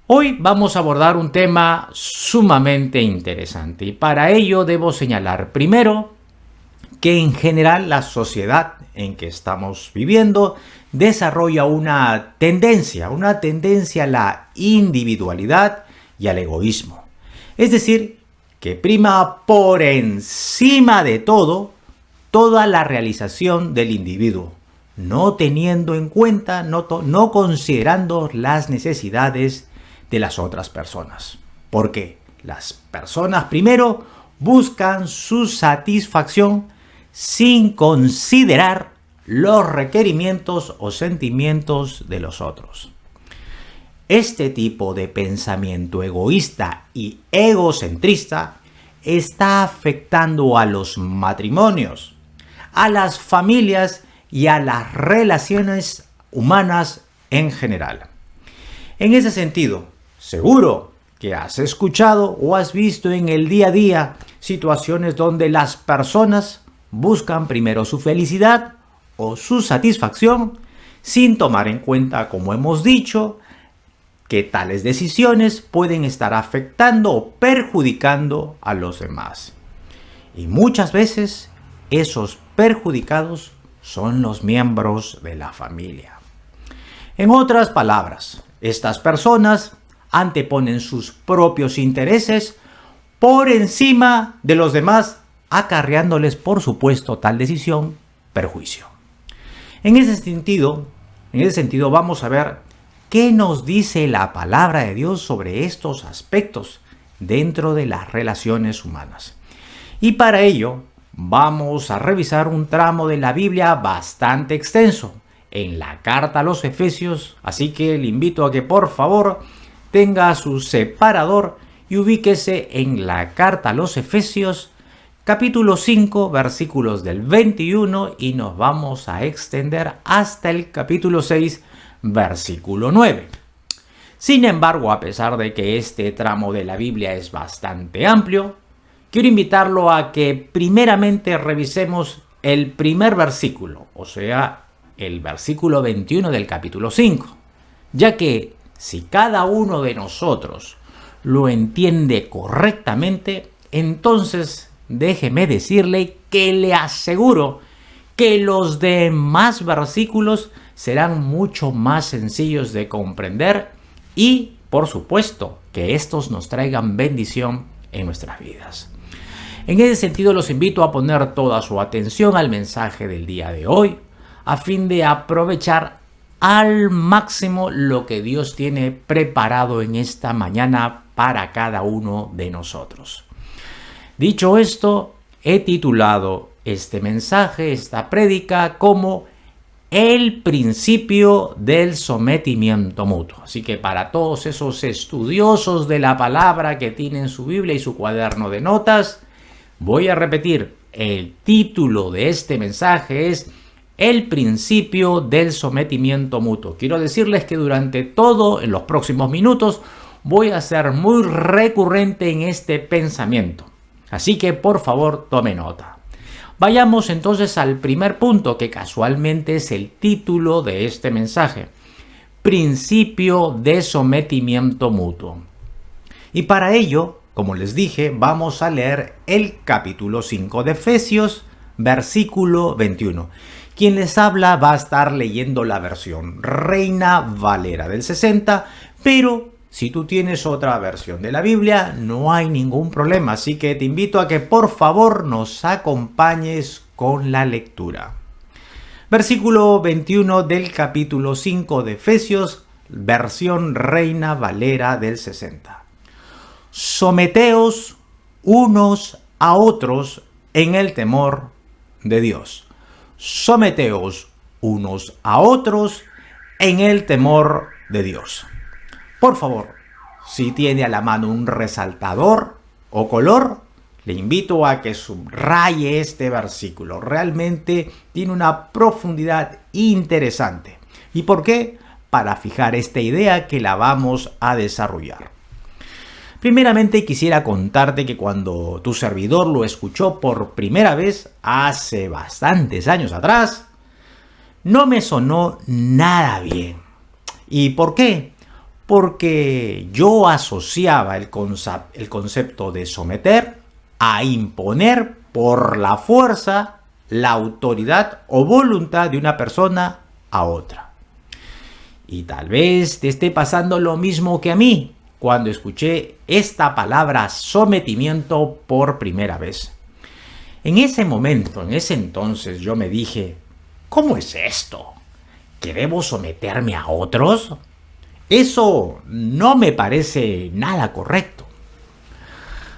Hoy vamos a abordar un tema sumamente interesante y para ello debo señalar primero que en general la sociedad en que estamos viviendo desarrolla una tendencia a la individualidad y al egoísmo. Es decir, que prima por encima de todo toda la realización del individuo, no teniendo en cuenta, no considerando las necesidades de las otras personas. Porque las personas primero buscan su satisfacción sin considerar los requerimientos o sentimientos de los otros. Este tipo de pensamiento egoísta y egocentrista está afectando a los matrimonios, a las familias y a las relaciones humanas en general. En ese sentido, seguro que has escuchado o has visto en el día a día situaciones donde las personas buscan primero su felicidad o su satisfacción sin tomar en cuenta, como hemos dicho, que tales decisiones pueden estar afectando o perjudicando a los demás. Y muchas veces esos perjudicados son los miembros de la familia. En otras palabras, estas personas anteponen sus propios intereses por encima de los demás, acarreándoles, por supuesto, tal decisión perjuicio. En ese sentido, vamos a ver qué nos dice la palabra de Dios sobre estos aspectos dentro de las relaciones humanas. Y para ello, vamos a revisar un tramo de la Biblia bastante extenso en la carta a los Efesios, así que le invito a que por favor tenga su separador y ubíquese en la carta a los Efesios, capítulo 5, versículos del 21 y nos vamos a extender hasta el capítulo 6, versículo 9. Sin embargo, a pesar de que este tramo de la Biblia es bastante amplio, quiero invitarlo a que primeramente revisemos el primer versículo, o sea, el versículo 21 del capítulo 5, ya que si cada uno de nosotros lo entiende correctamente, entonces déjeme decirle que le aseguro que los demás versículos serán mucho más sencillos de comprender y, por supuesto, que estos nos traigan bendición en nuestras vidas. En ese sentido, los invito a poner toda su atención al mensaje del día de hoy, a fin de aprovechar al máximo lo que Dios tiene preparado en esta mañana para cada uno de nosotros. Dicho esto, he titulado este mensaje, esta prédica, como el principio del sometimiento mutuo. Así que para todos esos estudiosos de la palabra que tienen su Biblia y su cuaderno de notas, voy a repetir, el título de este mensaje es el principio del sometimiento mutuo. Quiero decirles que durante todo, en los próximos minutos, voy a ser muy recurrente en este pensamiento. Así que por favor tome nota. Vayamos entonces al primer punto, que casualmente es el título de este mensaje. Principio de sometimiento mutuo. Y para ello, como les dije, vamos a leer el capítulo 5 de Efesios, versículo 21. Quien les habla va a estar leyendo la versión Reina Valera del 60, pero si tú tienes otra versión de la Biblia, no hay ningún problema, así que te invito a que por favor nos acompañes con la lectura. Versículo 21 del capítulo 5 de Efesios, versión Reina Valera del 60. Someteos unos a otros en el temor de Dios. Someteos unos a otros en el temor de Dios. Por favor, si tiene a la mano un resaltador o color, le invito a que subraye este versículo. Realmente tiene una profundidad interesante. ¿Y por qué? Para fijar esta idea que la vamos a desarrollar. Primeramente quisiera contarte que cuando tu servidor lo escuchó por primera vez hace bastantes años atrás, no me sonó nada bien. ¿Y por qué? porque yo asociaba el concepto de someter a imponer por la fuerza la autoridad o voluntad de una persona a otra. Y tal vez te esté pasando lo mismo que a mí cuando escuché esta palabra sometimiento por primera vez. En ese momento, en ese entonces, yo me dije, ¿cómo es esto? ¿Que debo someterme a otros? Eso no me parece nada correcto.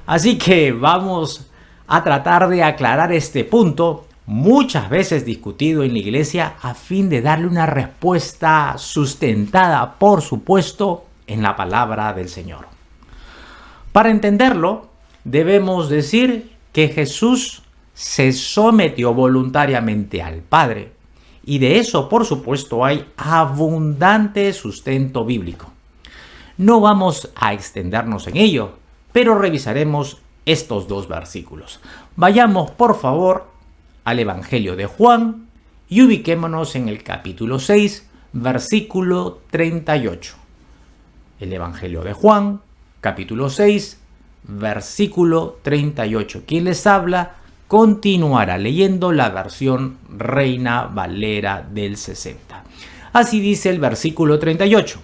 Así que vamos a tratar de aclarar este punto, muchas veces discutido en la iglesia, a fin de darle una respuesta sustentada, por supuesto, en la palabra del Señor. Para entenderlo, debemos decir que Jesús se sometió voluntariamente al Padre, y de eso, por supuesto, hay abundante sustento bíblico. No vamos a extendernos en ello, pero revisaremos estos dos versículos. Vayamos, por favor, al Evangelio de Juan y ubiquémonos en el capítulo 6, versículo 38. El Evangelio de Juan, capítulo 6, versículo 38. ¿Quién les habla? Continuará leyendo la versión Reina Valera del 60. Así dice el versículo 38.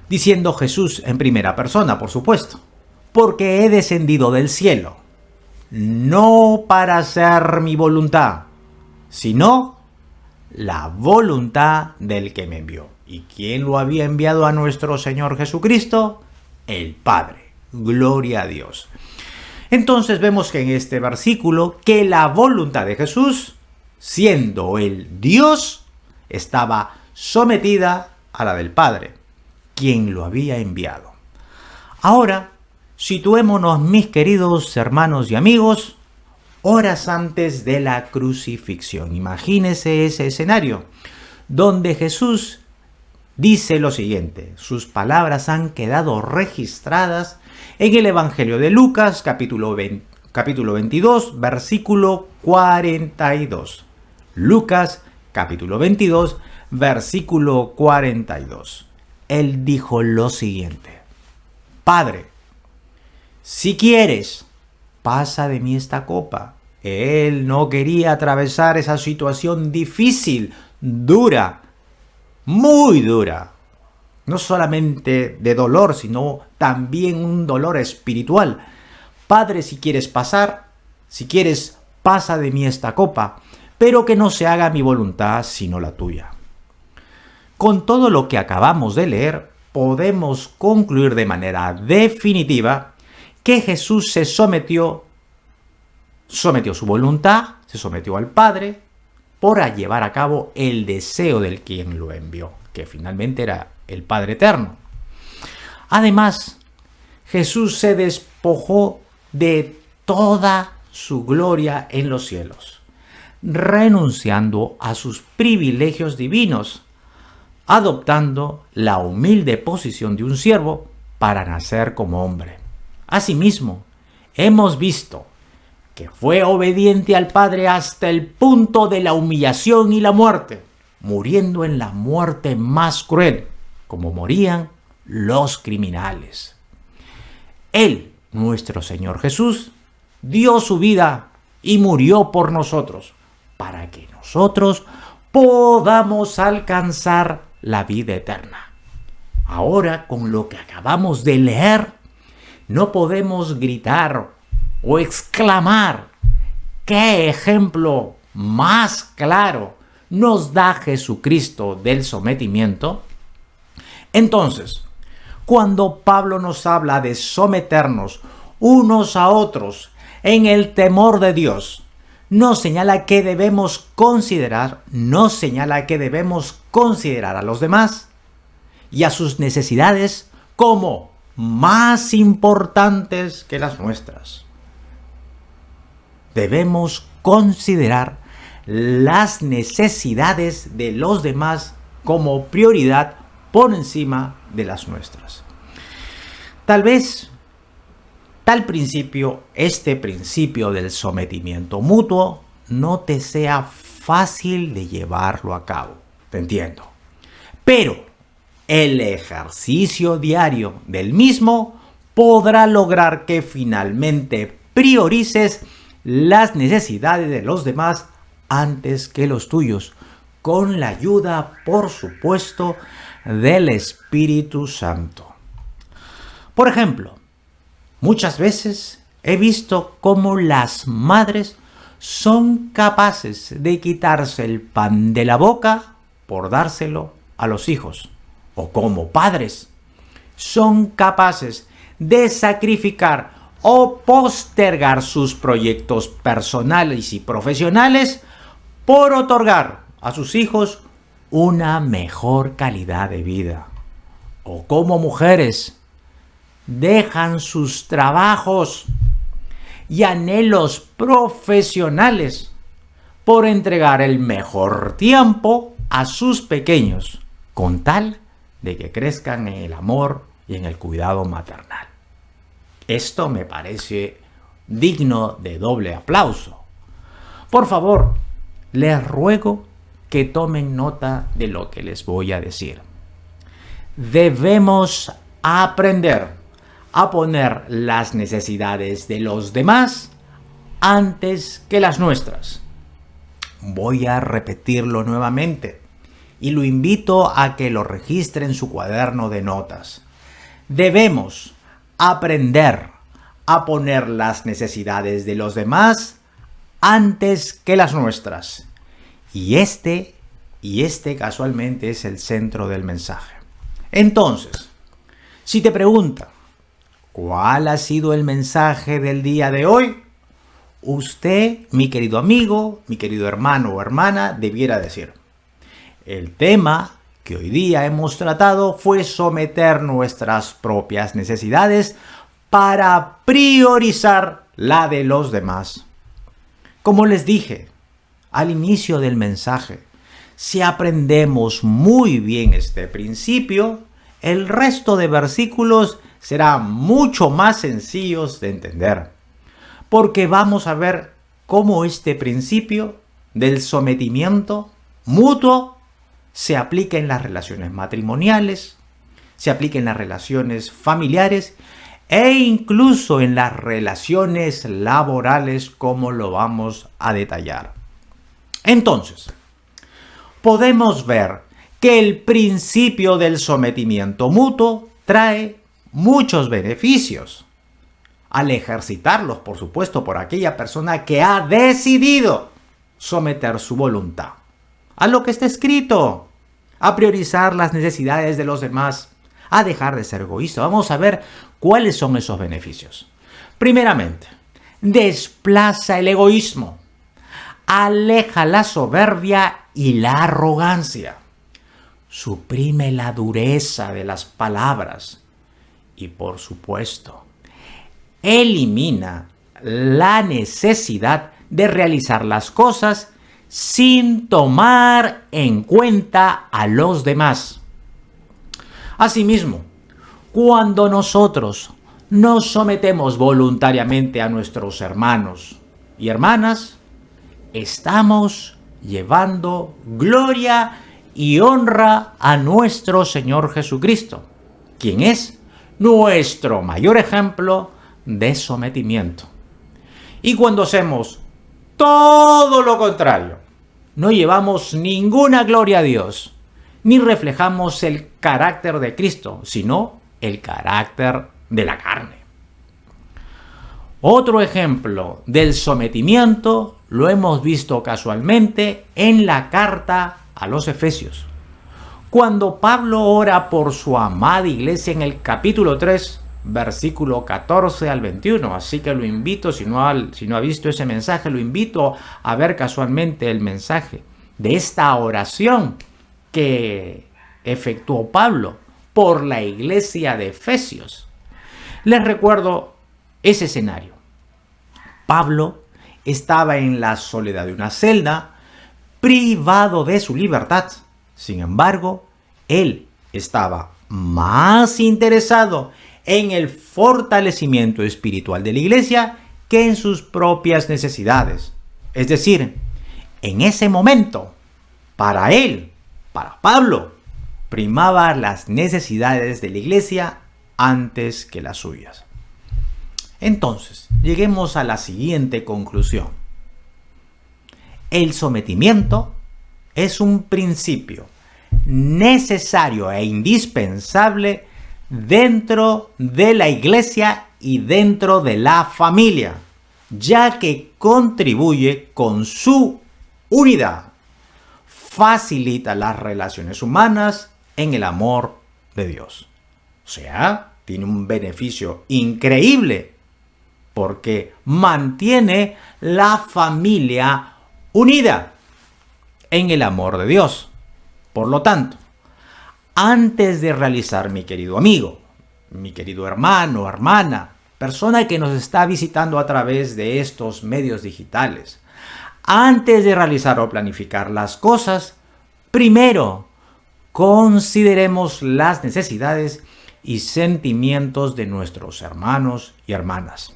Diciendo Jesús en primera persona, por supuesto, porque he descendido del cielo, no para hacer mi voluntad, sino la voluntad del que me envió. ¿Y quién lo había enviado a nuestro Señor Jesucristo? El Padre. Gloria a Dios. Entonces vemos que en este versículo que la voluntad de Jesús, siendo el Dios, estaba sometida a la del Padre, quien lo había enviado. Ahora, situémonos, mis queridos hermanos y amigos, horas antes de la crucifixión. Imagínese ese escenario, donde Jesús dice lo siguiente. Sus palabras han quedado registradas en el Evangelio de Lucas, capítulo 22, versículo 42. Lucas, capítulo 22, versículo 42. Él dijo lo siguiente: Padre, si quieres, pasa de mí esta copa. Él no quería atravesar esa situación difícil, dura, muy dura. No solamente de dolor, sino también un dolor espiritual. Padre, si quieres pasar, si quieres, pasa de mí esta copa, pero que no se haga mi voluntad, sino la tuya. Con todo lo que acabamos de leer, podemos concluir de manera definitiva que Jesús se sometió su voluntad, se sometió al Padre, para llevar a cabo el deseo del quien lo envió, que finalmente era el Padre Eterno. Además, Jesús se despojó de toda su gloria en los cielos, renunciando a sus privilegios divinos, adoptando la humilde posición de un siervo para nacer como hombre. Asimismo, hemos visto que fue obediente al Padre hasta el punto de la humillación y la muerte, muriendo en la muerte más cruel, como morían los criminales. Él, nuestro Señor Jesús, dio su vida y murió por nosotros, para que nosotros podamos alcanzar la vida eterna. Ahora, con lo que acabamos de leer, no podemos gritar o exclamar: ¡qué ejemplo más claro nos da Jesucristo del sometimiento! Entonces, cuando Pablo nos habla de someternos unos a otros en el temor de Dios, nos señala que debemos considerar a los demás y a sus necesidades como más importantes que las nuestras. Debemos considerar las necesidades de los demás como prioridad por encima de las nuestras. Tal vez este principio del sometimiento mutuo no te sea fácil de llevarlo a cabo. Te entiendo. Pero el ejercicio diario del mismo podrá lograr que finalmente priorices las necesidades de los demás antes que los tuyos, con la ayuda, por supuesto, del Espíritu Santo. Por ejemplo, muchas veces he visto cómo las madres son capaces de quitarse el pan de la boca por dárselo a los hijos, o como padres son capaces de sacrificar o postergar sus proyectos personales y profesionales por otorgar a sus hijos una mejor calidad de vida. O como mujeres dejan sus trabajos y anhelos profesionales por entregar el mejor tiempo a sus pequeños, con tal de que crezcan en el amor y en el cuidado maternal. Esto me parece digno de doble aplauso. Por favor, les ruego que tomen nota de lo que les voy a decir. Debemos aprender a poner las necesidades de los demás antes que las nuestras. Voy a repetirlo nuevamente y lo invito a que lo registre en su cuaderno de notas. Debemos aprender a poner las necesidades de los demás antes que las nuestras. Y este casualmente es el centro del mensaje. Entonces, si te pregunta, ¿cuál ha sido el mensaje del día de hoy? Usted, mi querido amigo, mi querido hermano o hermana, debiera decir: el tema que hoy día hemos tratado fue someter nuestras propias necesidades para priorizar la de los demás. Como les dije al inicio del mensaje, si aprendemos muy bien este principio, el resto de versículos serán mucho más sencillos de entender, porque vamos a ver cómo este principio del sometimiento mutuo se aplica en las relaciones matrimoniales, se aplica en las relaciones familiares e incluso en las relaciones laborales, como lo vamos a detallar. Entonces, podemos ver que el principio del sometimiento mutuo trae muchos beneficios al ejercitarlos, por supuesto, por aquella persona que ha decidido someter su voluntad a lo que está escrito, a priorizar las necesidades de los demás, a dejar de ser egoísta. Vamos a ver cuáles son esos beneficios. Primeramente, desplaza el egoísmo, aleja la soberbia y la arrogancia, suprime la dureza de las palabras y, por supuesto, elimina la necesidad de realizar las cosas sin tomar en cuenta a los demás. Asimismo, cuando nosotros nos sometemos voluntariamente a nuestros hermanos y hermanas, estamos llevando gloria y honra a nuestro Señor Jesucristo, quien es nuestro mayor ejemplo de sometimiento. Y cuando hacemos todo lo contrario, no llevamos ninguna gloria a Dios, ni reflejamos el carácter de Cristo, sino el carácter de la carne. Otro ejemplo del sometimiento lo hemos visto casualmente en la carta a los Efesios. Cuando Pablo ora por su amada iglesia en el capítulo 3, versículo 14 al 21. Así que lo invito, si no ha visto ese mensaje, lo invito a ver casualmente el mensaje de esta oración que efectuó Pablo por la iglesia de Efesios. Les recuerdo ese escenario. Pablo estaba en la soledad de una celda, privado de su libertad. Sin embargo, él estaba más interesado en el fortalecimiento espiritual de la iglesia que en sus propias necesidades. Es decir, en ese momento, para él, para Pablo, primaba las necesidades de la iglesia antes que las suyas. Entonces, lleguemos a la siguiente conclusión. El sometimiento es un principio necesario e indispensable dentro de la iglesia y dentro de la familia, ya que contribuye con su unidad, facilita las relaciones humanas en el amor de Dios. O sea, tiene un beneficio increíble porque mantiene la familia unida en el amor de Dios. Por lo tanto, antes de realizar, mi querido amigo, mi querido hermano, hermana, persona que nos está visitando a través de estos medios digitales, antes de realizar o planificar las cosas, primero consideremos las necesidades y sentimientos de nuestros hermanos y hermanas.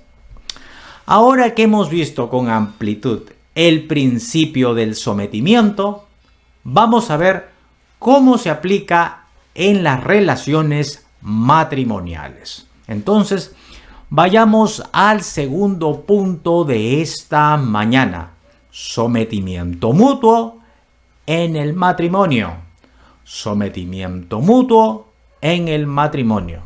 Ahora que hemos visto con amplitud el principio del sometimiento, vamos a ver cómo se aplica en las relaciones matrimoniales. Entonces, vayamos al segundo punto de esta mañana. Sometimiento mutuo en el matrimonio. Sometimiento mutuo en el matrimonio.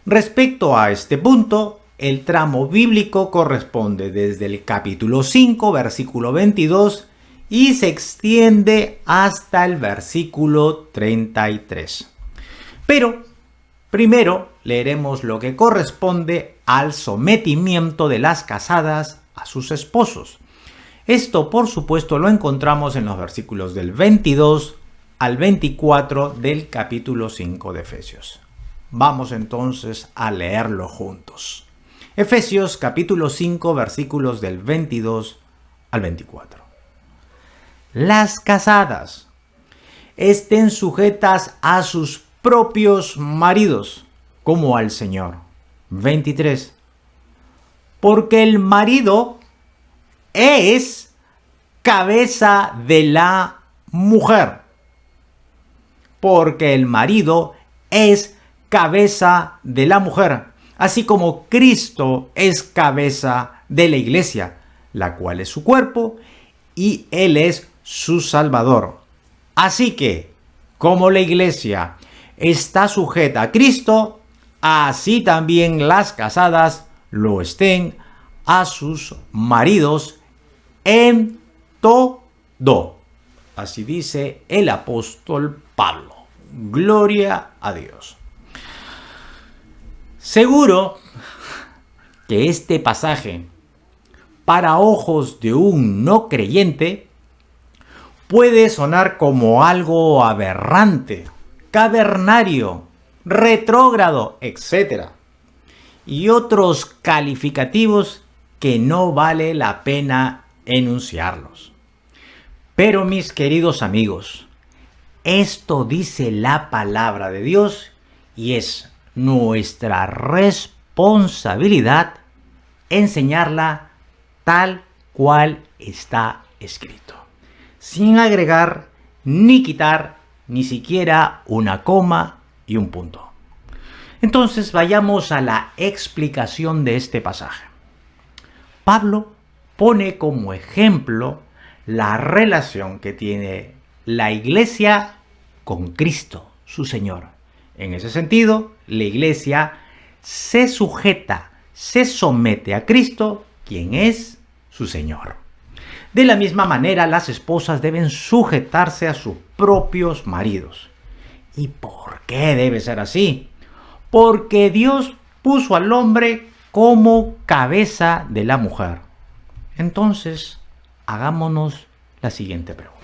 Respecto a este punto, el tramo bíblico corresponde desde el capítulo 5, versículo 22, y se extiende hasta el versículo 33. Pero primero leeremos lo que corresponde al sometimiento de las casadas a sus esposos. Esto, por supuesto, lo encontramos en los versículos del 22 al 24 del capítulo 5 de Efesios. Vamos entonces a leerlo juntos. Efesios capítulo 5, versículos del 22 al 24. Las casadas estén sujetas a sus propios maridos, como al Señor. 23. Porque el marido es cabeza de la mujer. Porque el marido es cabeza de la mujer, así como Cristo es cabeza de la iglesia, la cual es su cuerpo, y Él es su Salvador. Así que, como la iglesia está sujeta a Cristo, así también las casadas lo estén a sus maridos en todo. Así dice el apóstol Pablo. Gloria a Dios. Seguro que este pasaje, para ojos de un no creyente, puede sonar como algo aberrante, cavernario, retrógrado, etc. Y otros calificativos que no vale la pena enunciarlos. Pero mis queridos amigos, esto dice la palabra de Dios y es nuestra responsabilidad enseñarla tal cual está escrito, sin agregar ni quitar ni siquiera una coma y un punto. Entonces vayamos a la explicación de este pasaje. Pablo pone como ejemplo la relación que tiene la iglesia con Cristo, su Señor. En ese sentido, la iglesia se sujeta, se somete a Cristo, quien es su Señor. De la misma manera, las esposas deben sujetarse a sus propios maridos. ¿Y por qué debe ser así? Porque Dios puso al hombre como cabeza de la mujer. Entonces, hagámonos la siguiente pregunta.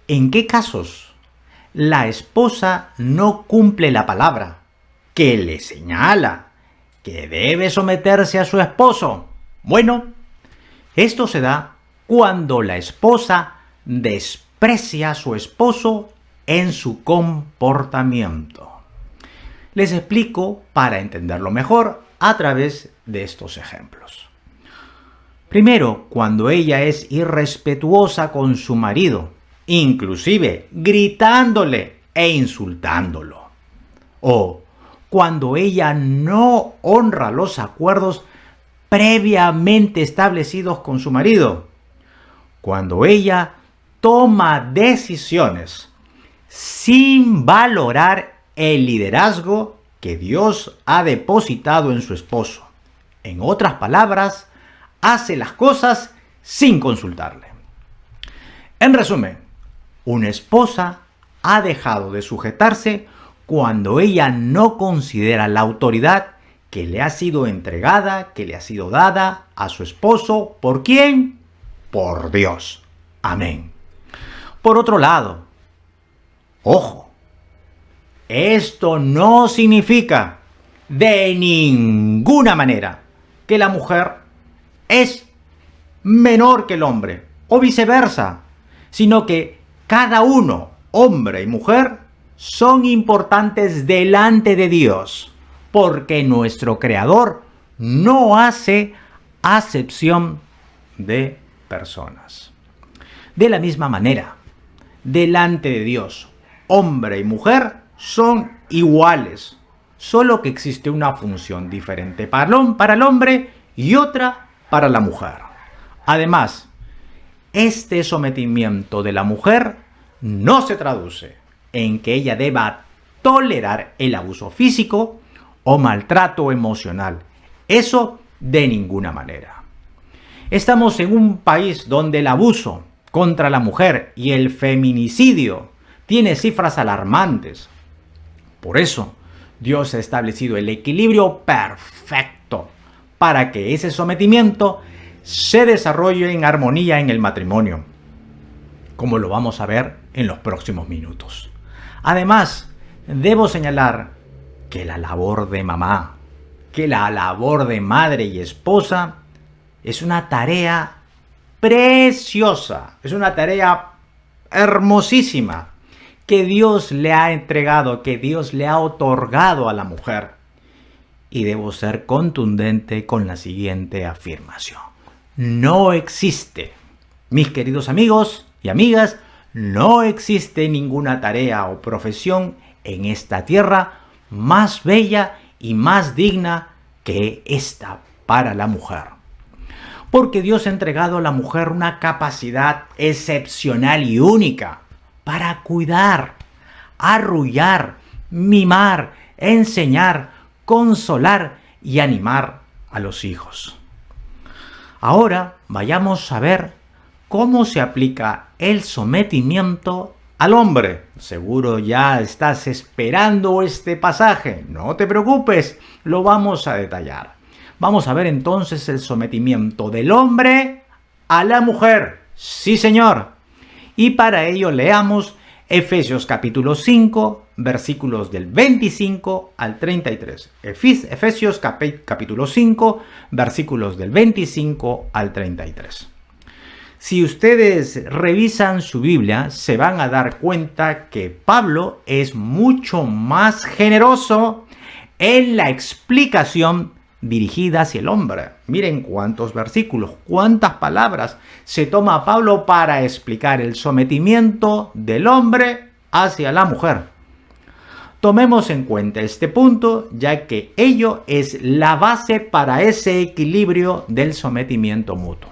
¿En qué casos la esposa no cumple la palabra que le señala que debe someterse a su esposo? Bueno, esto se da cuando la esposa desprecia a su esposo en su comportamiento. Les explico para entenderlo mejor a través de estos ejemplos. Primero, cuando ella es irrespetuosa con su marido, inclusive gritándole e insultándolo. O cuando ella no honra los acuerdos previamente establecidos con su marido. Cuando ella toma decisiones sin valorar el liderazgo que Dios ha depositado en su esposo. En otras palabras, hace las cosas sin consultarle. En resumen, una esposa ha dejado de sujetarse cuando ella no considera la autoridad que le ha sido entregada, que le ha sido dada a su esposo. ¿Por quién? Por Dios. Amén. Por otro lado, ojo, esto no significa de ninguna manera que la mujer es menor que el hombre o viceversa, sino que cada uno, hombre y mujer, son importantes delante de Dios, porque nuestro Creador no hace acepción de personas. De la misma manera, delante de Dios, hombre y mujer son iguales, solo que existe una función diferente para el hombre y otra para la mujer. Además, este sometimiento de la mujer no se traduce en que ella deba tolerar el abuso físico o maltrato emocional. Eso de ninguna manera. Estamos en un país donde el abuso contra la mujer y el feminicidio tiene cifras alarmantes. Por eso, Dios ha establecido el equilibrio perfecto para que ese sometimiento se desarrolle en armonía en el matrimonio, como lo vamos a ver en los próximos minutos. Además, debo señalar que la labor de mamá, que la labor de madre y esposa es una tarea preciosa, es una tarea hermosísima que Dios le ha entregado, que Dios le ha otorgado a la mujer. Y debo ser contundente con la siguiente afirmación. No existe, mis queridos amigos y amigas, no existe ninguna tarea o profesión en esta tierra más bella y más digna que esta para la mujer. Porque Dios ha entregado a la mujer una capacidad excepcional y única para cuidar, arrullar, mimar, enseñar, consolar y animar a los hijos. Ahora vayamos a ver cómo se aplica el sometimiento al hombre. Seguro ya estás esperando este pasaje. No te preocupes, lo vamos a detallar. Vamos a ver entonces el sometimiento del hombre a la mujer. Sí, señor. Y para ello leamos Efesios capítulo 5, versículos del 25 al 33. Efesios capítulo 5, versículos del 25 al 33. Si ustedes revisan su Biblia, se van a dar cuenta que Pablo es mucho más generoso en la explicación dirigida hacia el hombre. Miren cuántos versículos, cuántas palabras se toma Pablo para explicar el sometimiento del hombre hacia la mujer. Tomemos en cuenta este punto, ya que ello es la base para ese equilibrio del sometimiento mutuo.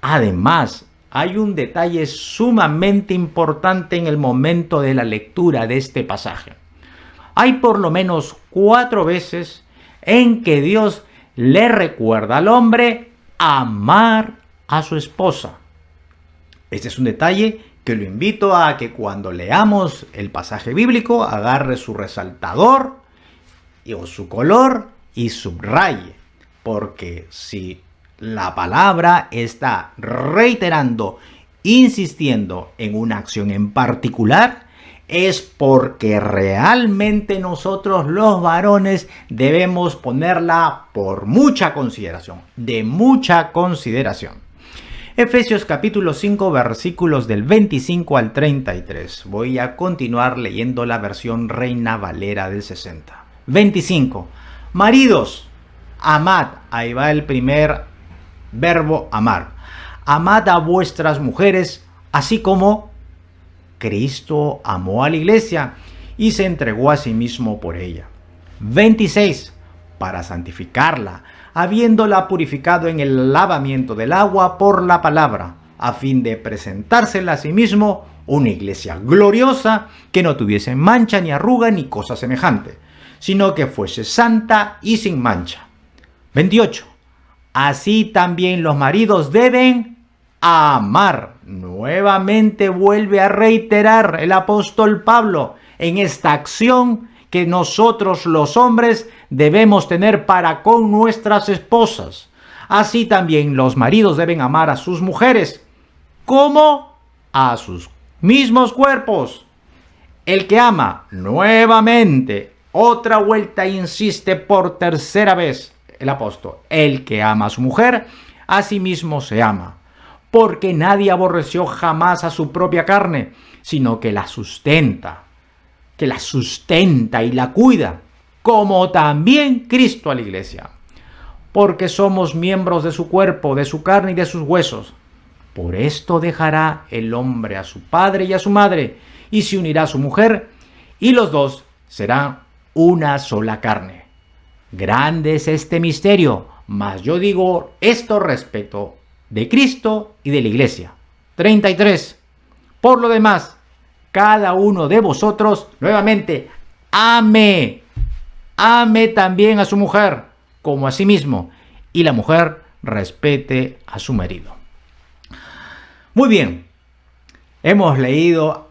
Además, hay un detalle sumamente importante en el momento de la lectura de este pasaje. Hay por lo menos 4 veces en que Dios le recuerda al hombre amar a su esposa. Este es un detalle que lo invito a que cuando leamos el pasaje bíblico agarre su resaltador o su color y subraye, porque si la palabra está reiterando, insistiendo en una acción en particular, es porque realmente nosotros los varones debemos ponerla por mucha consideración, de mucha consideración. Efesios capítulo 5 versículos del 25 al 33. Voy a continuar leyendo la versión Reina Valera del 60. 25. Maridos, amad. Ahí va el primer verbo amar. Amad a vuestras mujeres, así como Cristo amó a la iglesia y se entregó a sí mismo por ella. 26. Para santificarla, habiéndola purificado en el lavamiento del agua por la palabra, a fin de presentársela a sí mismo una iglesia gloriosa, que no tuviese mancha ni arruga ni cosa semejante, sino que fuese santa y sin mancha. 28. Así también los maridos deben amar. Nuevamente vuelve a reiterar el apóstol Pablo en esta acción que nosotros los hombres debemos tener para con nuestras esposas. Así también los maridos deben amar a sus mujeres como a sus mismos cuerpos. El que ama, nuevamente, otra vuelta insiste por tercera vez el apóstol, el que ama a su mujer, a sí mismo se ama, porque nadie aborreció jamás a su propia carne, sino que la sustenta y la cuida, como también Cristo a la iglesia, porque somos miembros de su cuerpo, de su carne y de sus huesos. Por esto dejará el hombre a su padre y a su madre, y se unirá a su mujer, y los dos serán una sola carne. Grande es este misterio, mas yo digo esto respecto de Cristo y de la iglesia. 33. Por lo demás, cada uno de vosotros, nuevamente, ame también a su mujer como a sí mismo, y la mujer respete a su marido. Muy bien, hemos leído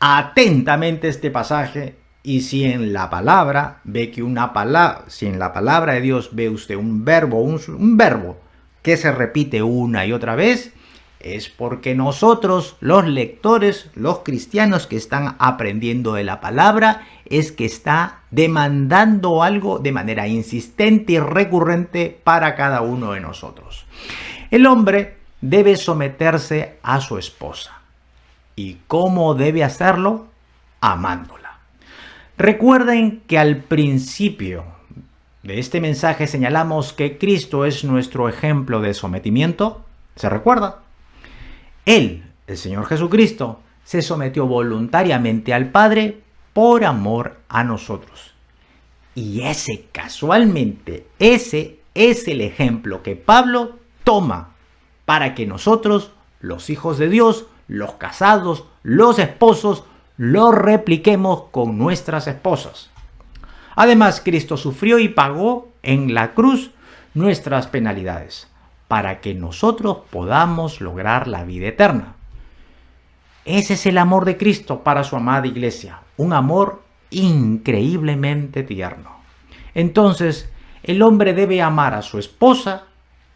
atentamente este pasaje, y si en la palabra ve que si en la palabra de Dios ve usted un verbo que se repite una y otra vez, es porque nosotros, los lectores, los cristianos que están aprendiendo de la palabra, es que está demandando algo de manera insistente y recurrente para cada uno de nosotros. El hombre debe someterse a su esposa. ¿Y cómo debe hacerlo? Amándola. Recuerden que al principio de este mensaje señalamos que Cristo es nuestro ejemplo de sometimiento. ¿Se recuerda? Él, el Señor Jesucristo, se sometió voluntariamente al Padre por amor a nosotros. Y casualmente, ese es el ejemplo que Pablo toma para que nosotros, los hijos de Dios, los casados, los esposos, lo repliquemos con nuestras esposas. Además, Cristo sufrió y pagó en la cruz nuestras penalidades para que nosotros podamos lograr la vida eterna. Ese es el amor de Cristo para su amada iglesia, un amor increíblemente tierno. Entonces, el hombre debe amar a su esposa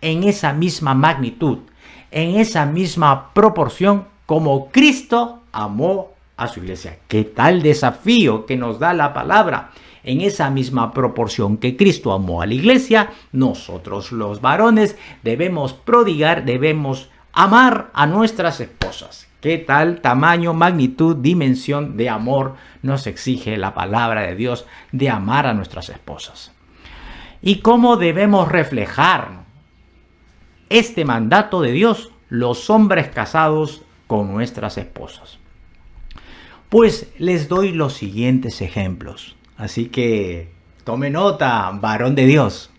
en esa misma magnitud, en esa misma proporción como Cristo amó a su iglesia. ¿Qué tal desafío que nos da la palabra? En esa misma proporción que Cristo amó a la iglesia, nosotros los varones debemos amar a nuestras esposas. ¿Qué tal tamaño, magnitud, dimensión de amor nos exige la palabra de Dios de amar a nuestras esposas? ¿Y cómo debemos reflejar este mandato de Dios, los hombres casados con nuestras esposas? Pues les doy los siguientes ejemplos. Así que tome nota, varón de Dios.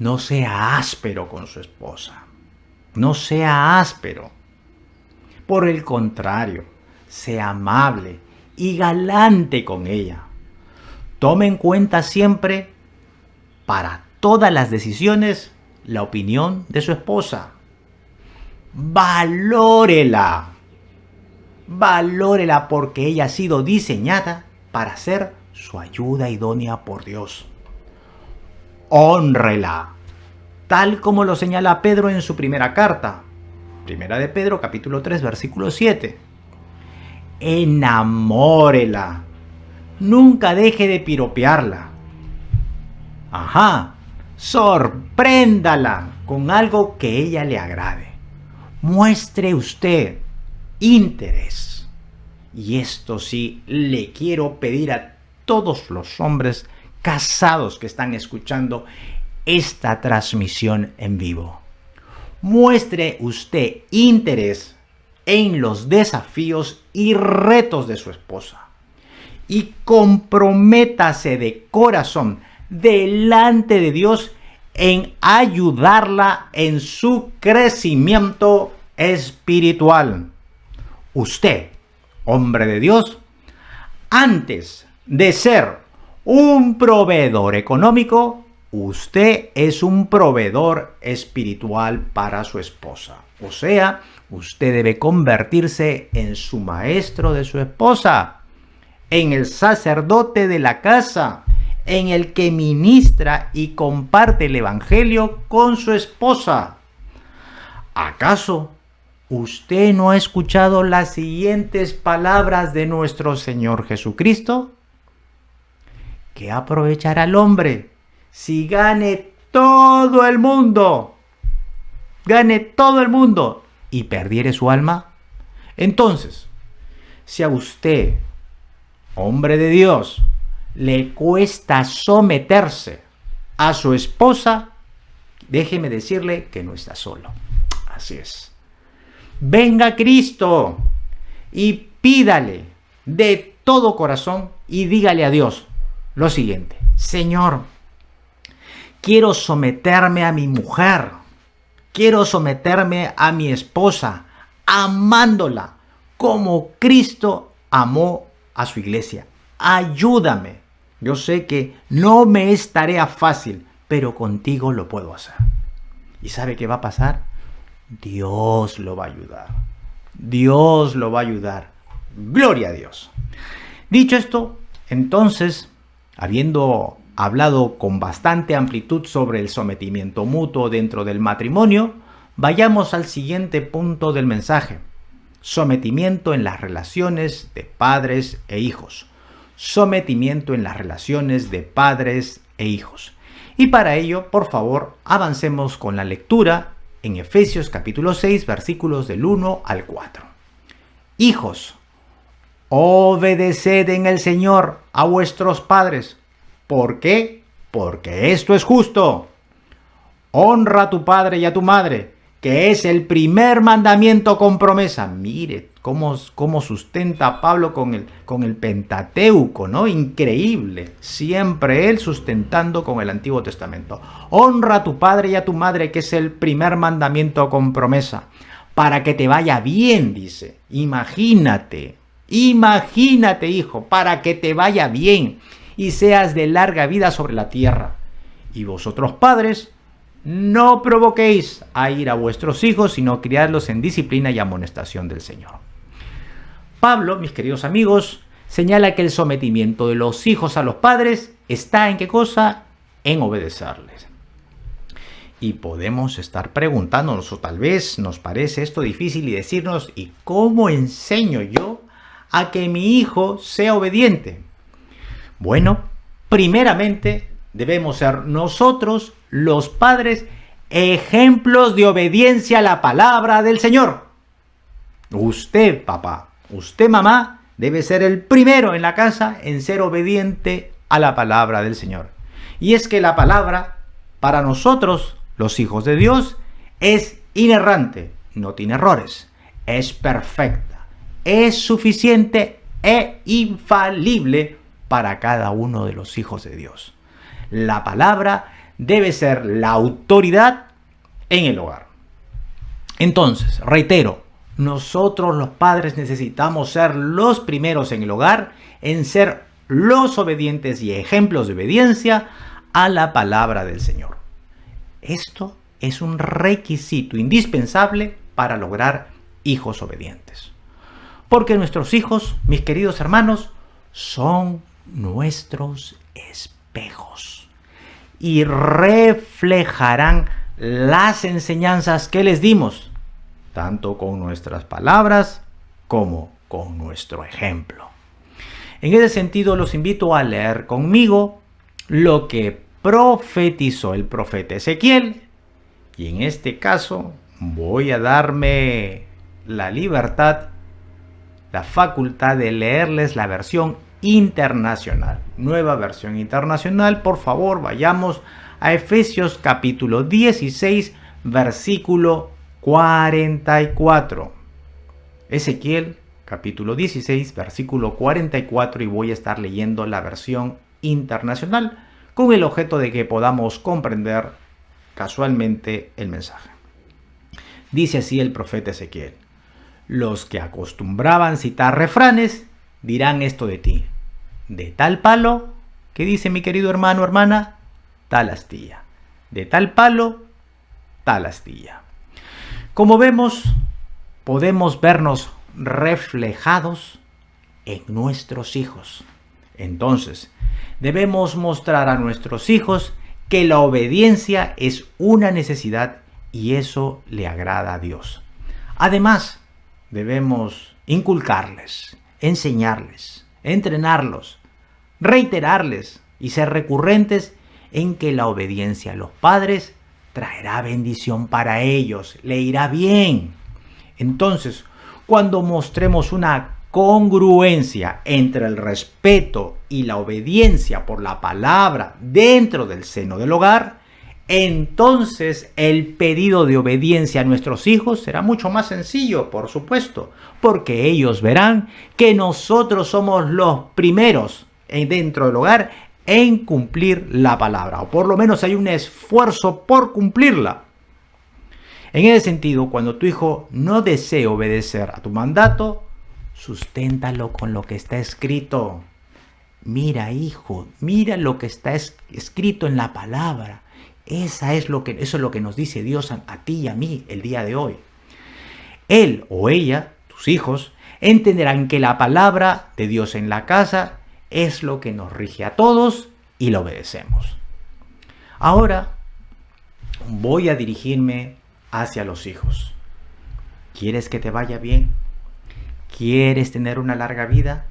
No sea áspero con su esposa. No sea áspero. Por el contrario, sea amable y galante con ella. Tome en cuenta siempre, para todas las decisiones, la opinión de su esposa. Valórela. Valórela porque ella ha sido diseñada para ser su ayuda idónea por Dios. Hónrela, tal como lo señala Pedro en su primera carta. Primera de Pedro, capítulo 3, versículo 7. Enamórela. Nunca deje de piropearla. Sorpréndala con algo que ella le agrade. Muestre usted interés. Y esto sí, le quiero pedir a todos los hombres casados que están escuchando esta transmisión en vivo. Muestre usted interés en los desafíos y retos de su esposa. Y comprométase de corazón delante de Dios en ayudarla en su crecimiento espiritual. Usted, hombre de Dios, antes de ser un proveedor económico, usted es un proveedor espiritual para su esposa. O sea, usted debe convertirse en su maestro de su esposa, en el sacerdote de la casa, en el que ministra y comparte el evangelio con su esposa. ¿Acaso usted no ha escuchado las siguientes palabras de nuestro Señor Jesucristo? ¿Qué aprovechará el hombre si gane todo el mundo? Gane todo el mundo y perdiere su alma. Entonces, si a usted, hombre de Dios, le cuesta someterse a su esposa, déjeme decirle que no está solo. Así es. Venga a Cristo y pídale de todo corazón y dígale a Dios lo siguiente: Señor, quiero someterme a mi mujer, quiero someterme a mi esposa, amándola como Cristo amó a su iglesia. Ayúdame. Yo sé que no me es tarea fácil, pero contigo lo puedo hacer. ¿Y sabe qué va a pasar? Dios lo va a ayudar. Dios lo va a ayudar. Gloria a Dios. Dicho esto, entonces, habiendo hablado con bastante amplitud sobre el sometimiento mutuo dentro del matrimonio, vayamos al siguiente punto del mensaje: sometimiento en las relaciones de padres e hijos. Sometimiento en las relaciones de padres e hijos. Y para ello, por favor, avancemos con la lectura en Efesios capítulo 6, versículos del 1 al 4. Hijos, obedeced en el Señor a vuestros padres. ¿Por qué? Porque esto es justo. Honra a tu padre y a tu madre, que es el primer mandamiento con promesa. Mire cómo sustenta Pablo con el Pentateuco, ¿no? Increíble. Siempre él sustentando con el Antiguo Testamento. Honra a tu padre y a tu madre, que es el primer mandamiento con promesa, para que te vaya bien, dice. Imagínate, hijo, para que te vaya bien y seas de larga vida sobre la tierra. Y vosotros, padres, no provoquéis a ira a vuestros hijos, sino criadlos en disciplina y amonestación del Señor. Pablo, mis queridos amigos, señala que el sometimiento de los hijos a los padres está en ¿qué cosa? En obedecerles. Y podemos estar preguntándonos, o tal vez nos parece esto difícil, y decirnos: ¿y cómo enseño yo a que mi hijo sea obediente? Bueno, primeramente debemos ser nosotros, los padres, ejemplos de obediencia a la palabra del Señor. Usted, papá, usted, mamá, debe ser el primero en la casa en ser obediente a la palabra del Señor. Y es que la palabra, para nosotros, los hijos de Dios, es inerrante, no tiene errores, es perfecta, es suficiente e infalible para cada uno de los hijos de Dios. La palabra debe ser la autoridad en el hogar. Entonces, reitero, nosotros los padres necesitamos ser los primeros en el hogar en ser los obedientes y ejemplos de obediencia a la palabra del Señor. Esto es un requisito indispensable para lograr hijos obedientes. Porque nuestros hijos, mis queridos hermanos, son nuestros espejos y reflejarán las enseñanzas que les dimos, tanto con nuestras palabras como con nuestro ejemplo. En ese sentido, los invito a leer conmigo lo que profetizó el profeta Ezequiel, y en este caso voy a darme la libertad, la facultad de leerles la versión internacional, nueva versión internacional. Por favor, vayamos a Efesios capítulo 16, versículo 44. Ezequiel capítulo 16, versículo 44, y voy a estar leyendo la versión internacional con el objeto de que podamos comprender casualmente el mensaje. Dice así el profeta Ezequiel: los que acostumbraban citar refranes dirán esto de ti: de tal palo, ¿qué dice mi querido hermano o hermana? Tal astilla. De tal palo, tal astilla. Como vemos, podemos vernos reflejados en nuestros hijos. Entonces, debemos mostrar a nuestros hijos que la obediencia es una necesidad y eso le agrada a Dios. Además, debemos inculcarles, enseñarles, entrenarlos, reiterarles y ser recurrentes en que la obediencia a los padres traerá bendición para ellos, le irá bien. Entonces, cuando mostremos una congruencia entre el respeto y la obediencia por la palabra dentro del seno del hogar, entonces el pedido de obediencia a nuestros hijos será mucho más sencillo, por supuesto, porque ellos verán que nosotros somos los primeros dentro del hogar en cumplir la palabra, o por lo menos hay un esfuerzo por cumplirla. En ese sentido, cuando tu hijo no desee obedecer a tu mandato, susténtalo con lo que está escrito. Mira, hijo, mira lo que está escrito en la palabra. Eso es lo que nos dice Dios a ti y a mí el día de hoy. Él o ella, tus hijos, entenderán que la palabra de Dios en la casa es lo que nos rige a todos y la obedecemos. Ahora voy a dirigirme hacia los hijos. ¿Quieres que te vaya bien? ¿Quieres tener una larga vida?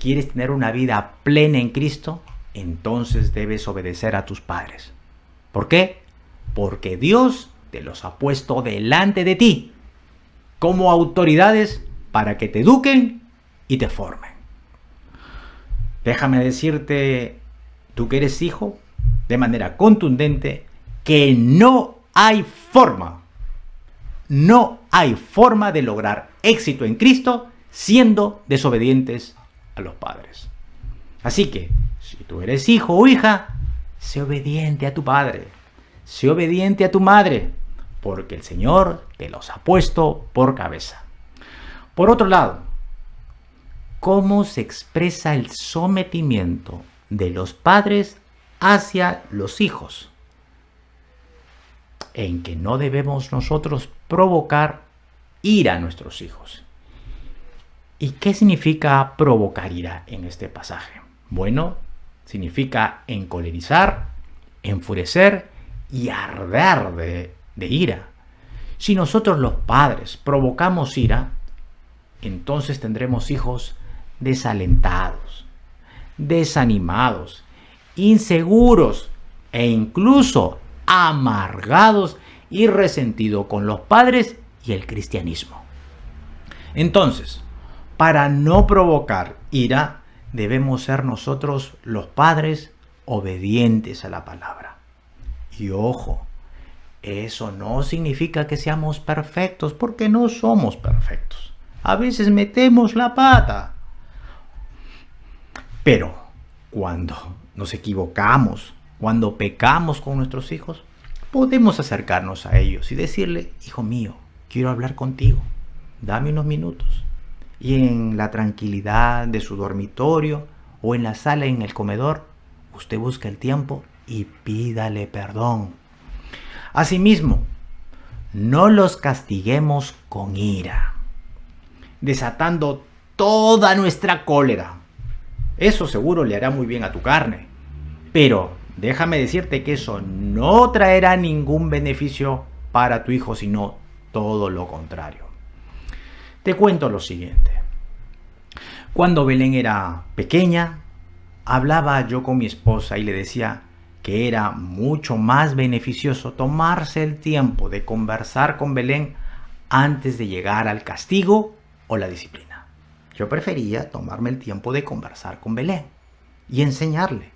¿Quieres tener una vida plena en Cristo? Entonces debes obedecer a tus padres. ¿Por qué? Porque Dios te los ha puesto delante de ti como autoridades para que te eduquen y te formen. Déjame decirte, tú que eres hijo, de manera contundente, que no hay forma de lograr éxito en Cristo siendo desobedientes a los padres. Así que, si tú eres hijo o hija, sé obediente a tu padre, sé obediente a tu madre, porque el Señor te los ha puesto por cabeza. Por otro lado, ¿cómo se expresa el sometimiento de los padres hacia los hijos? En que no debemos nosotros provocar ira a nuestros hijos. ¿Y qué significa provocar ira en este pasaje? Bueno, significa encolerizar, enfurecer y arder de ira. Si nosotros los padres provocamos ira, entonces tendremos hijos desalentados, desanimados, inseguros e incluso amargados y resentidos con los padres y el cristianismo. Entonces, para no provocar ira, debemos ser nosotros los padres obedientes a la palabra. Y ojo, eso no significa que seamos perfectos, porque no somos perfectos. A veces metemos la pata. Pero cuando nos equivocamos, cuando pecamos con nuestros hijos, podemos acercarnos a ellos y decirle: hijo mío, quiero hablar contigo, dame unos minutos. Y en la tranquilidad de su dormitorio o en la sala, en el comedor, usted busca el tiempo y pídale perdón. Asimismo, no los castiguemos con ira, desatando toda nuestra cólera. Eso seguro le hará muy bien a tu carne, pero déjame decirte que eso no traerá ningún beneficio para tu hijo, sino todo lo contrario. Te cuento lo siguiente. Cuando Belén era pequeña, hablaba yo con mi esposa y le decía que era mucho más beneficioso tomarse el tiempo de conversar con Belén antes de llegar al castigo o la disciplina. Yo prefería tomarme el tiempo de conversar con Belén y enseñarle.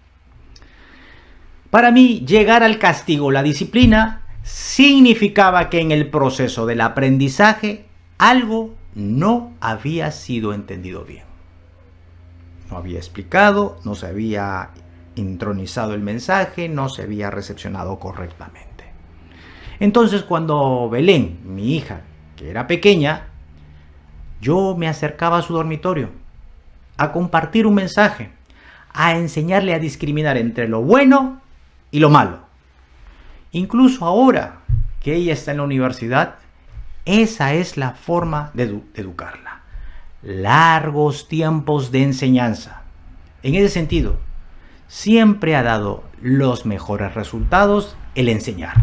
Para mí, llegar al castigo o la disciplina significaba que en el proceso del aprendizaje algo no había sido entendido bien. No había explicado, no se había intronizado el mensaje, no se había recepcionado correctamente. Entonces, cuando Belén, mi hija, que era pequeña, yo me acercaba a su dormitorio a compartir un mensaje, a enseñarle a discriminar entre lo bueno y lo malo. Incluso ahora que ella está en la universidad, esa es la forma de educarla. Largos tiempos de enseñanza. En ese sentido, siempre ha dado los mejores resultados el enseñar,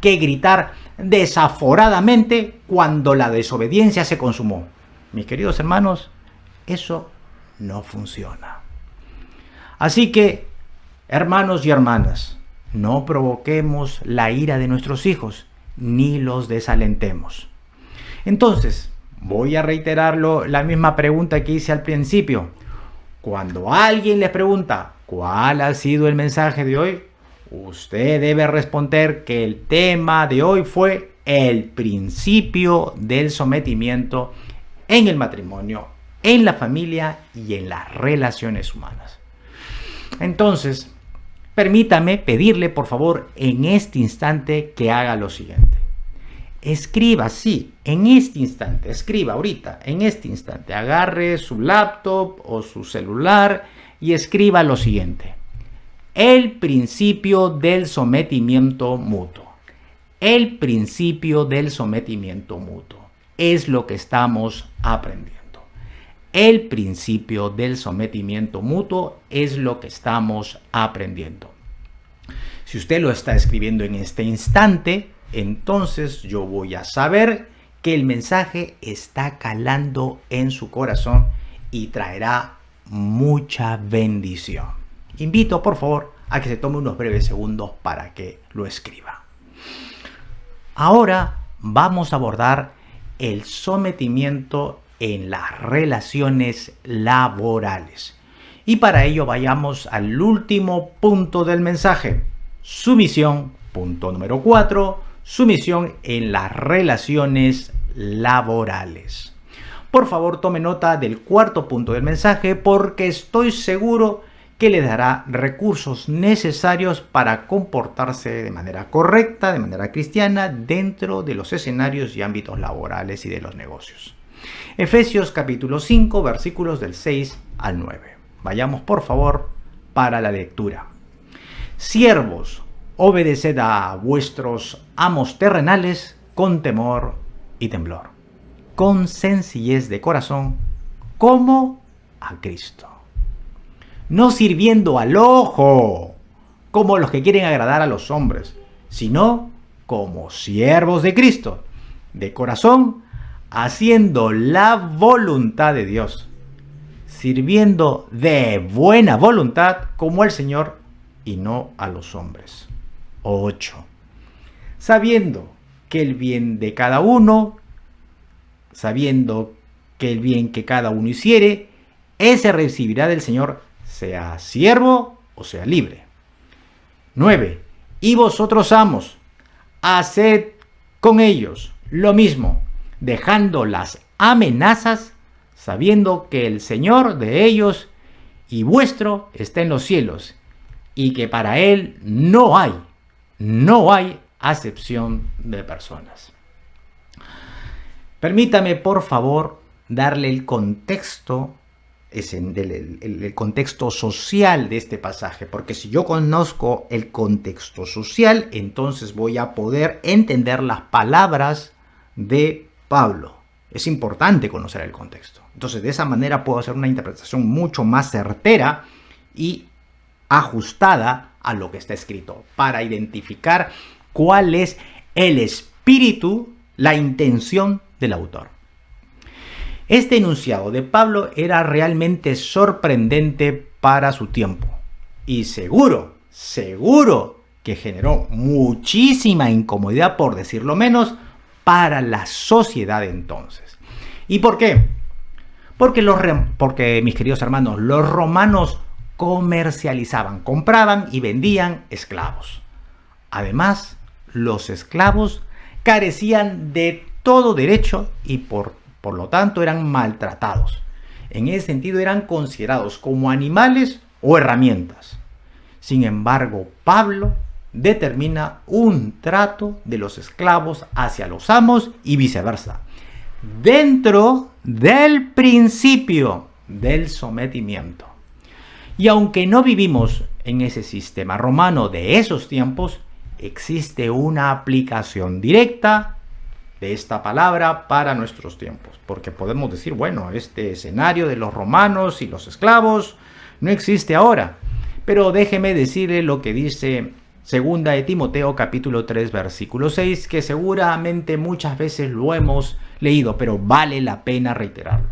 que gritar desaforadamente cuando la desobediencia se consumó. Mis queridos hermanos, eso no funciona. Así que, hermanos y hermanas, no provoquemos la ira de nuestros hijos, ni los desalentemos. Entonces, voy a reiterarlo, la misma pregunta que hice al principio. Cuando alguien les pregunta cuál ha sido el mensaje de hoy, usted debe responder que el tema de hoy fue el principio del sometimiento en el matrimonio, en la familia y en las relaciones humanas. Entonces, permítame pedirle, por favor, en este instante que haga lo siguiente. Escriba, sí, en este instante, escriba ahorita, en este instante. Agarre su laptop o su celular y escriba lo siguiente. El principio del sometimiento mutuo. El principio del sometimiento mutuo es lo que estamos aprendiendo. El principio del sometimiento mutuo es lo que estamos aprendiendo. Si usted lo está escribiendo en este instante, entonces yo voy a saber que el mensaje está calando en su corazón y traerá mucha bendición. Invito, por favor, a que se tome unos breves segundos para que lo escriba. Ahora vamos a abordar el sometimiento en las relaciones laborales. Y para ello vayamos al último punto del mensaje. Sumisión, punto número 4, sumisión en las relaciones laborales. Por favor, tome nota del cuarto punto del mensaje porque estoy seguro que le dará recursos necesarios para comportarse de manera correcta, de manera cristiana, dentro de los escenarios y ámbitos laborales y de los negocios. Efesios capítulo 5, versículos del 6 al 9. Vayamos, por favor, para la lectura. Siervos, obedeced a vuestros amos terrenales con temor y temblor, con sencillez de corazón, como a Cristo. No sirviendo al ojo, como los que quieren agradar a los hombres, sino como siervos de Cristo, de corazón, haciendo la voluntad de Dios, sirviendo de buena voluntad como al Señor y no a los hombres. 8. Sabiendo que el bien de cada uno, sabiendo que el bien que cada uno hiciere, ese recibirá del Señor, sea siervo o sea libre. 9. Y vosotros, amos, haced con ellos lo mismo, dejando las amenazas, sabiendo que el Señor de ellos y vuestro está en los cielos, y que para Él no hay acepción de personas. Permítame, por favor, darle el contexto, el contexto social de este pasaje, porque si yo conozco el contexto social, entonces voy a poder entender las palabras de Pablo. Es importante conocer el contexto. Entonces, de esa manera puedo hacer una interpretación mucho más certera y ajustada a lo que está escrito, para identificar cuál es el espíritu, la intención del autor. Este enunciado de Pablo era realmente sorprendente para su tiempo y seguro que generó muchísima incomodidad, por decirlo menos, para la sociedad de entonces. ¿Y por qué? Porque, mis queridos hermanos, los romanos comercializaban, compraban y vendían esclavos. Además, los esclavos carecían de todo derecho y por Por lo tanto, eran maltratados. En ese sentido, eran considerados como animales o herramientas. Sin embargo, Pablo determina un trato de los esclavos hacia los amos y viceversa, dentro del principio del sometimiento. Y aunque no vivimos en ese sistema romano de esos tiempos, existe una aplicación directa de esta palabra para nuestros tiempos. Porque podemos decir, bueno, este escenario de los romanos y los esclavos no existe ahora. Pero déjeme decirle lo que dice 2 de Timoteo capítulo 3 versículo 6, que seguramente muchas veces lo hemos leído, pero vale la pena reiterarlo.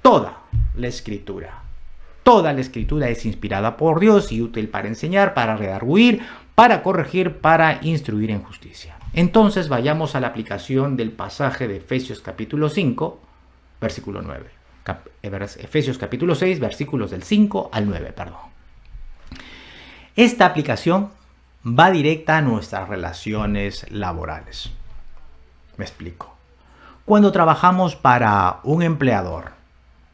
Toda la escritura es inspirada por Dios y útil para enseñar, para redarguir, para corregir, para instruir en justicia. Entonces vayamos a la aplicación del pasaje de Efesios capítulo 5, versículo 9. Efesios capítulo 6, versículos del 5 al 9, Esta aplicación va directa a nuestras relaciones laborales. Me explico. Cuando trabajamos para un empleador,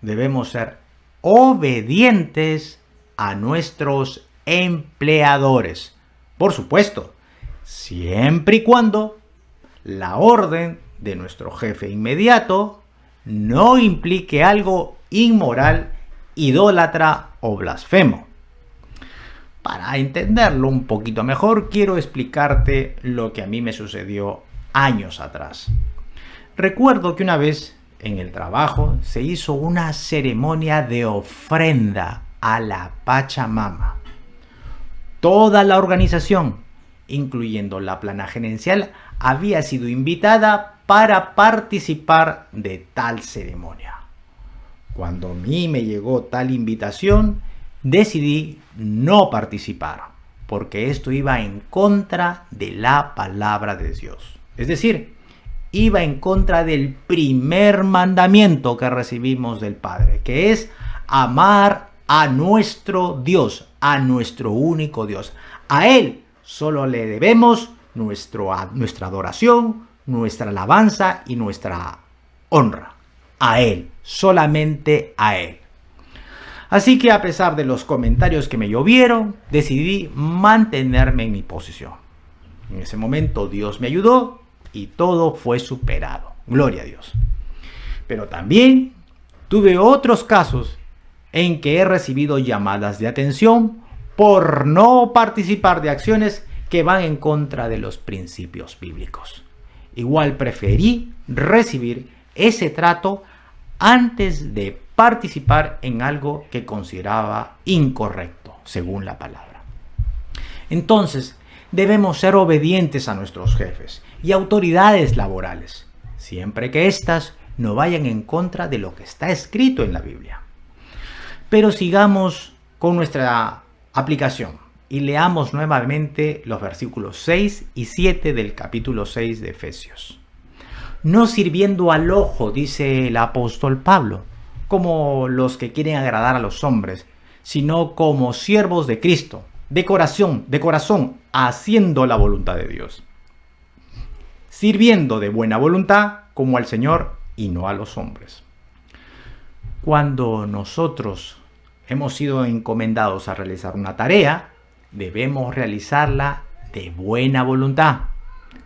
debemos ser obedientes a nuestros empleadores. Por supuesto, siempre y cuando la orden de nuestro jefe inmediato no implique algo inmoral, idólatra o blasfemo. Para entenderlo un poquito mejor, quiero explicarte lo que a mí me sucedió años atrás. Recuerdo que una vez en el trabajo se hizo una ceremonia de ofrenda a la Pachamama. Toda la organización, incluyendo la plana gerencial, había sido invitada para participar de tal ceremonia. Cuando a mí me llegó tal invitación, decidí no participar, porque esto iba en contra de la palabra de Dios. Es decir, iba en contra del primer mandamiento que recibimos del Padre, que es amar a nuestro Dios, a nuestro único Dios. A Él solo le debemos nuestra adoración, nuestra alabanza y nuestra honra. A Él, solamente a Él. Así que a pesar de los comentarios que me llovieron, decidí mantenerme en mi posición. En ese momento Dios me ayudó y todo fue superado. Gloria a Dios. Pero también tuve otros casos en que he recibido llamadas de atención por no participar de acciones que van en contra de los principios bíblicos. Igual preferí recibir ese trato antes de participar en algo que consideraba incorrecto, según la palabra. Entonces, debemos ser obedientes a nuestros jefes y autoridades laborales, siempre que éstas no vayan en contra de lo que está escrito en la Biblia. Pero sigamos con nuestra aplicación y leamos nuevamente los versículos 6 y 7 del capítulo 6 de Efesios. No sirviendo al ojo, dice el apóstol Pablo, como los que quieren agradar a los hombres, sino como siervos de Cristo, de corazón, haciendo la voluntad de Dios, sirviendo de buena voluntad como al Señor y no a los hombres. Cuando nosotros hemos sido encomendados a realizar una tarea, debemos realizarla de buena voluntad,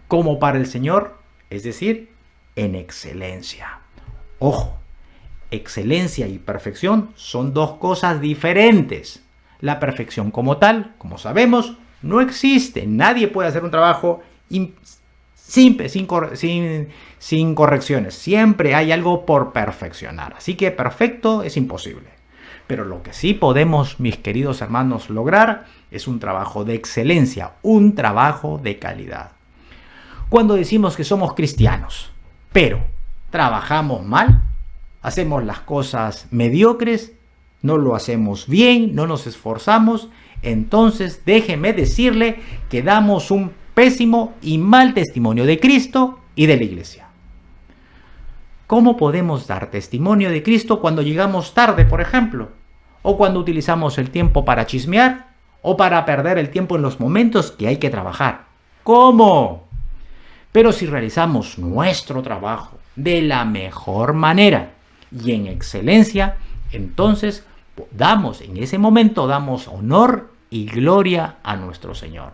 como para el Señor, es decir, en excelencia. Ojo, excelencia y perfección son dos cosas diferentes. La perfección como tal, como sabemos, no existe. Nadie puede hacer un trabajo sin correcciones. Siempre hay algo por perfeccionar. Así que perfecto es imposible. Pero lo que sí podemos, mis queridos hermanos, lograr es un trabajo de excelencia, un trabajo de calidad. Cuando decimos que somos cristianos, pero trabajamos mal, hacemos las cosas mediocres, no lo hacemos bien, no nos esforzamos, entonces déjeme decirle que damos un pésimo y mal testimonio de Cristo y de la iglesia. ¿Cómo podemos dar testimonio de Cristo cuando llegamos tarde, por ejemplo? O cuando utilizamos el tiempo para chismear, o para perder el tiempo en los momentos que hay que trabajar. ¿Cómo? Pero si realizamos nuestro trabajo de la mejor manera y en excelencia, entonces en ese momento damos honor y gloria a nuestro Señor.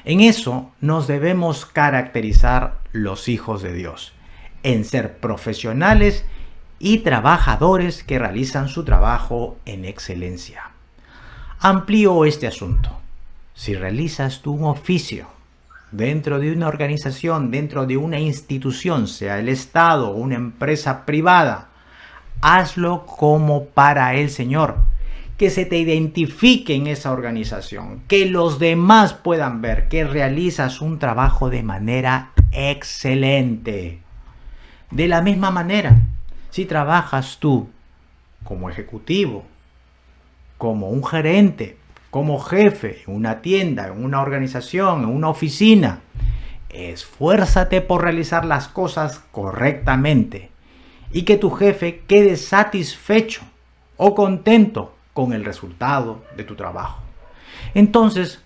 En eso nos debemos caracterizar los hijos de Dios, en ser profesionales y trabajadores que realizan su trabajo en excelencia. Amplío este asunto. Si realizas tú un oficio dentro de una organización, dentro de una institución, sea el Estado o una empresa privada, hazlo como para el Señor. Que se te identifique en esa organización, que los demás puedan ver que realizas un trabajo de manera excelente. De la misma manera, si trabajas tú como ejecutivo, como un gerente, como jefe en una tienda, en una organización, en una oficina, esfuérzate por realizar las cosas correctamente y que tu jefe quede satisfecho o contento con el resultado de tu trabajo. Entonces,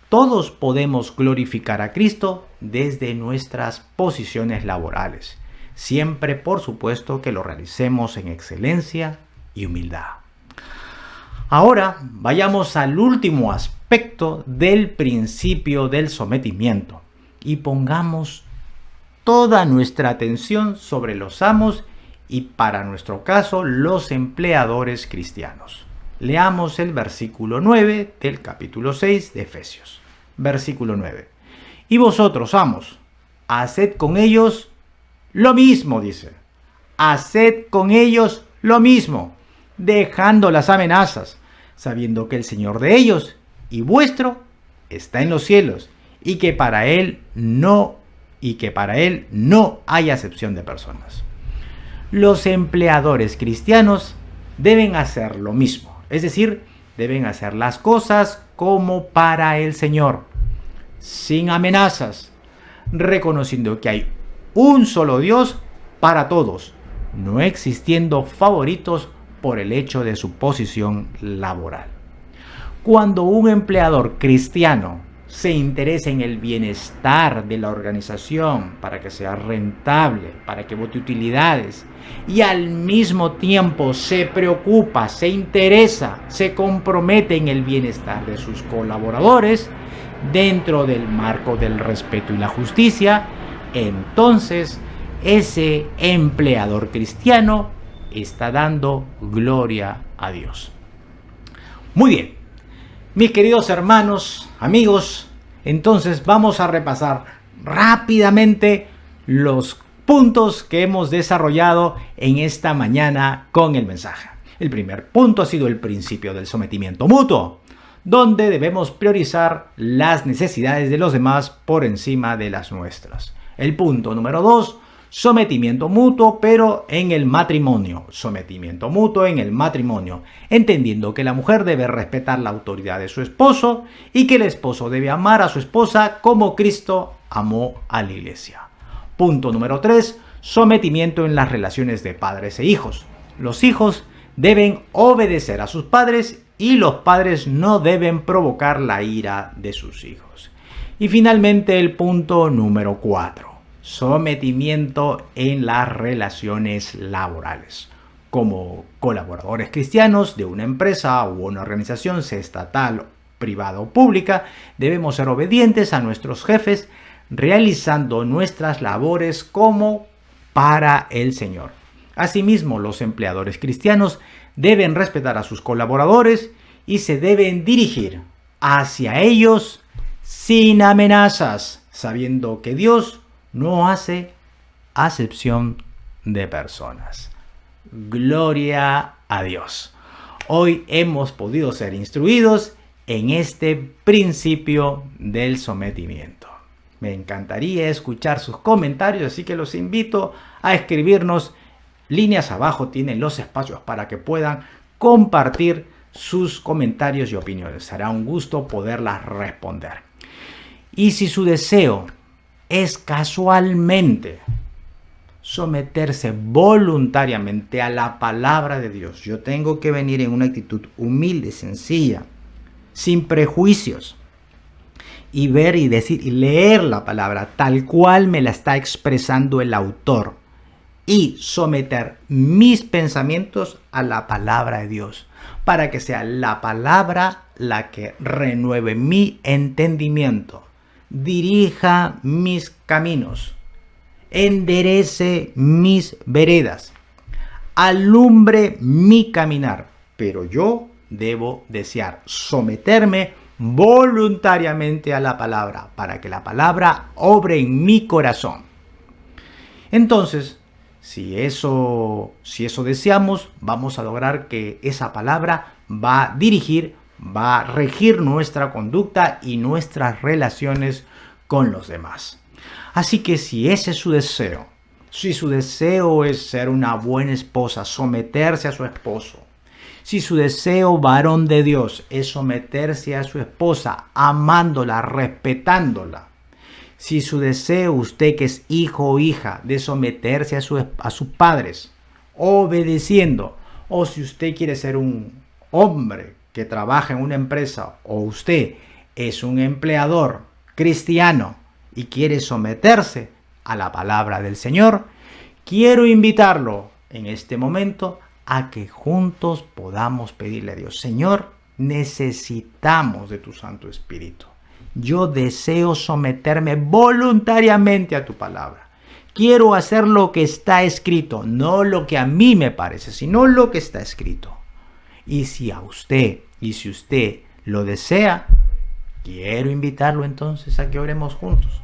todos podemos glorificar a Cristo desde nuestras posiciones laborales, siempre por supuesto que lo realicemos en excelencia y humildad. Ahora vayamos al último aspecto del principio del sometimiento y pongamos toda nuestra atención sobre los amos y para nuestro caso los empleadores cristianos. Leamos el versículo 9 del capítulo 6 de Efesios. Versículo 9. Y vosotros, amos, haced con ellos lo mismo, dice. Haced con ellos lo mismo, dejando las amenazas, sabiendo que el Señor de ellos y vuestro está en los cielos, y que para él no hay acepción de personas. Los empleadores cristianos deben hacer lo mismo, es decir, deben hacer las cosas como para el Señor, sin amenazas, reconociendo que hay un solo Dios para todos, no existiendo favoritos por el hecho de su posición laboral. Cuando un empleador cristiano se interesa en el bienestar de la organización para que sea rentable, para que bote utilidades, y al mismo tiempo se preocupa, se interesa, se compromete en el bienestar de sus colaboradores dentro del marco del respeto y la justicia, entonces ese empleador cristiano está dando gloria a Dios. Muy bien, mis queridos hermanos, amigos, entonces vamos a repasar rápidamente los puntos que hemos desarrollado en esta mañana con el mensaje. El primer punto ha sido el principio del sometimiento mutuo, donde debemos priorizar las necesidades de los demás por encima de las nuestras. El punto número 2, sometimiento mutuo, pero en el matrimonio. Sometimiento mutuo en el matrimonio, entendiendo que la mujer debe respetar la autoridad de su esposo y que el esposo debe amar a su esposa como Cristo amó a la iglesia. Punto número 3, sometimiento en las relaciones de padres e hijos. Los hijos deben obedecer a sus padres y los padres no deben provocar la ira de sus hijos. Y finalmente el punto número 4, sometimiento en las relaciones laborales. Como colaboradores cristianos de una empresa u una organización, sea estatal, privada o pública, debemos ser obedientes a nuestros jefes, realizando nuestras labores como para el Señor. Asimismo, los empleadores cristianos deben respetar a sus colaboradores y se deben dirigir hacia ellos sin amenazas, sabiendo que Dios no hace acepción de personas. Gloria a Dios. Hoy hemos podido ser instruidos en este principio del sometimiento. Me encantaría escuchar sus comentarios, así que los invito a escribirnos. Líneas abajo tienen los espacios para que puedan compartir sus comentarios y opiniones. Será un gusto poderlas responder. Y si su deseo es casualmente someterse voluntariamente a la palabra de Dios, yo tengo que venir en una actitud humilde, sencilla, sin prejuicios, y ver y decir y leer la palabra tal cual me la está expresando el autor y someter mis pensamientos a la palabra de Dios para que sea la palabra la que renueve mi entendimiento, dirija mis caminos, enderece mis veredas, alumbre mi caminar, pero yo debo desear someterme voluntariamente a la palabra para que la palabra obre en mi corazón. Entonces, si eso deseamos, vamos a lograr que esa palabra va a dirigir, va a regir nuestra conducta y nuestras relaciones con los demás. Así que si ese es su deseo, si su deseo es ser una buena esposa, someterse a su esposo, si su deseo, varón de Dios, es someterse a su esposa, amándola, respetándola, si su deseo, usted que es hijo o hija, de someterse a sus padres, obedeciendo, o si usted quiere ser un hombre que trabaja en una empresa, o usted es un empleador cristiano y quiere someterse a la palabra del Señor, quiero invitarlo en este momento a que juntos podamos pedirle a Dios: Señor, necesitamos de tu Santo Espíritu. Yo deseo someterme voluntariamente a tu palabra. Quiero hacer lo que está escrito, no lo que a mí me parece, sino lo que está escrito. Y si usted lo desea, quiero invitarlo entonces a que oremos juntos.